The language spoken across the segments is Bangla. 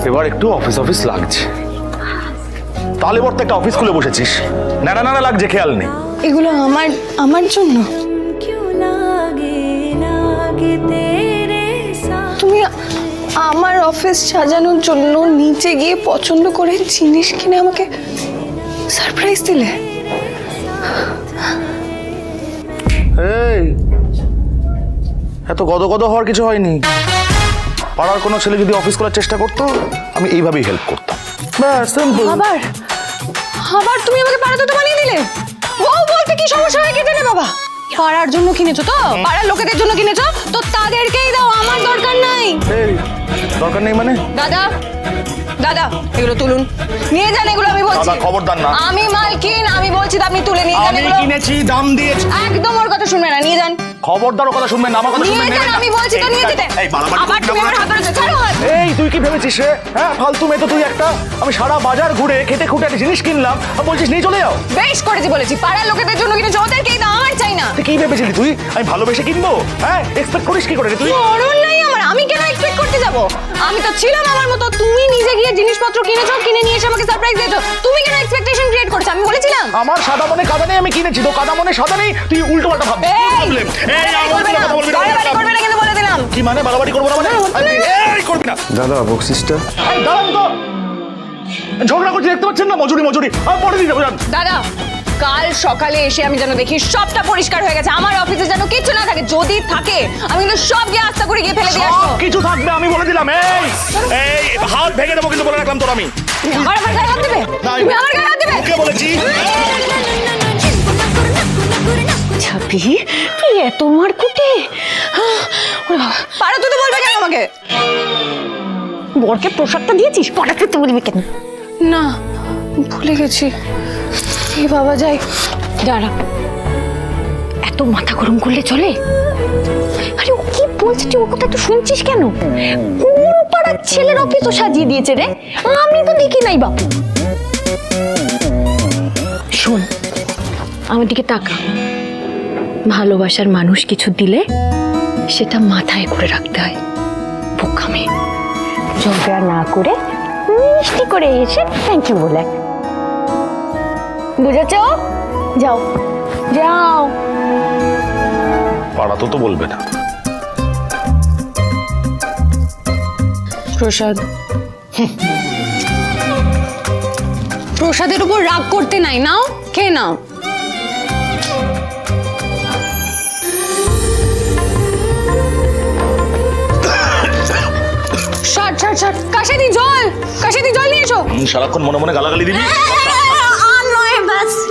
এবার একটু অফিস অফিস লাগছে। তাহলে বর্তে একটা অফিস খুলে বসেছিস, নানা নানা লাগছে, খেয়াল নেই। এগুলো আমার জন্য। তুমি আমার অফিস সাজানোর জন্য নিচে গিয়ে পছন্দ করে জিনিস কিনে আমাকে সারপ্রাইজ দিলে। এই এত গদগদ হওয়ার কিছু হয়নি। পাড়ার কোনো ছেলে যদি অফিস করার চেষ্টা করতো, আমি এইভাবেই হেল্প করতাম। ব্যাস, সিম্পল। আবার তুমি আমাকে পাড়াতে তো বানিয়ে দিলে। ও বলতে কি সমস্যা হয়ে গেছে রে বাবা? পাড়ার জন্য কিনেছো তো, পাড়ার লোকেদের জন্য কিনেছো তো তাদেরকেই দাও, আমার দরকার নাই। এই দরকার নেই মানে? দাদা দাদা এগুলো তুলুন, নিয়ে যান এগুলো। আমি বলছি দাদা খবরদার না। আমি মালকিন, আমি বলছি আপনি তুলে নিয়ে যান আমি এগুলো। কিনেছি, দাম দিয়েছি। একদম ওর কথা শুনবে না, নিয়ে যান। খবরদার, ওর কথা শুনবেন না, আমার কথা শুনবেন নিয়ে না। যান, আমি বলছি তো নিয়ে যেতে। এই বাড়াবাড়ি আবার তুমি আমার হাত ধরেছো, ছাড়ো হাত। এই তুই কি ভেবেছিস রে? হ্যাঁ, ফালতু মেয়ে তো তুই একটা। আমি সারা বাজার ঘুরে খেটে খুঁটে একটা জিনিস কিনলাম আর বলছিস নিয়ে চলে যাও। বেশ করেছি বলেছি, পাড়ার লোকেদের জন্য কিনেছো, ওদেরকেই দাও, আমার চাই না। তুই কি ভেবেছিলি তুই আমি ভালোবেসে কিনবো? হ্যাঁ, এক্সপেক্ট করিস কি করে রে তুই? মরণ নাই আমার, আমি কেন এক্সপেক্ট করতে যাব? আমি তো ছিলাম আমার মতো, তুমি নিজে গিয়ে জিনিসপত্র কিনেছো, কিনে নিয়ে এসে আমাকে সারপ্রাইজ দিয়েছো। তুমি কেন এক্সপেকটেশন ক্রিয়েট করছো? আমি বলেছিলাম আমার সাদা মনে কাদা নেই, আমি কিনেছি তো কাদা মনে সাদা নেই, তুই উল্টো পাল্টা ভাবছিস। প্রবলেম এই আমার সাথে কথা বলবি না। বাড়াবাড়ি করবে না কিন্তু বলে দিলাম। কি মানে বাড়াবাড়ি করবো না মানে? এই করবি না। দাদা বক্সিসটা। এই দাঁড়ান তো, ঝগড়া করছি দেখতে পাচ্ছেন না? মজুরি মজুরি আমি পরে দিয়ে যাবো। জান দাদা কাল সকালে এসে আমি যেন দেখি সবটা পরিষ্কার হয়ে গেছে, আমার অফিসে যেন কিছু না থাকে। যদি থাকে আমি কিন্তু সব গিয়ে আস্তা করে গিয়ে ফেলে দিয়ে আসবো। কিছু থাকবে আমি বলে দিলাম। এই হাত ভেঙে দেবো কিন্তু বলে রাখলাম তোর আমি। তুমি আমার গায়ে হাত দেবে? তুমি আমার গায়ে হাত দেবে? ওকে বলেছি। ছাপি তুই এত মারকুটে। পারো তুই তো বলবে কেন আমাকে? বরকে পোশাকটা দিয়েছিস, পড়াতে তো বলবি কেন? না ভুলে গেছি। এই বাবা যাই, দাঁড়া। এত মাথা গরম করলে চলে? আরে ও কি বলছে, তুই ওর কথা তো শুনছিস কেন? কোন পাড়ার ছেলের অফিস তো সাজিয়ে দিয়েছে রে? আমি তো দেখি নাই বাপু। শোন আমার দিকে তাকা। ভালোবাসার মানুষ কিছু দিলে সেটা মাথায় করে রাখতে হয়। বোকামে ঝগড়া না করে মিষ্টি করে এসে থ্যাংক ইউ বলে। বুঝেছ? যাও যাও। পাড়া তো বলবে না। প্রসাদ, প্রসাদের উপর রাগ করতে নাই, নাও খেয়ে নাও। কাশাদি জল নিয়ে এসো। সারাক্ষণ মনে মনে গালাগালি দিবি।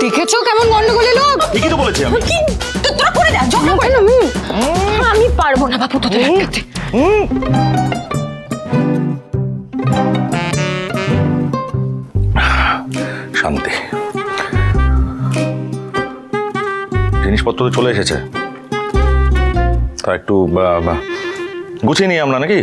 দেখেছো কেমন গন্ডগোলে লোক? ঠিকই তো বলেছি আমি। তোরা করে দে, ঝগড়া করে না। আমি পারবো না বাপু তোদের আটকাতে। শান্তি। জিনিসপত্র তো চলে এসেছে, তা একটু গুছিয়ে নিই আমরা নাকি?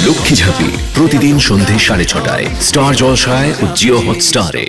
লক্ষ্মী ঝাঁপি প্রতিদিন সন্ধে 6:30টায় স্টার জলসায় ও জিও হটস্টারে।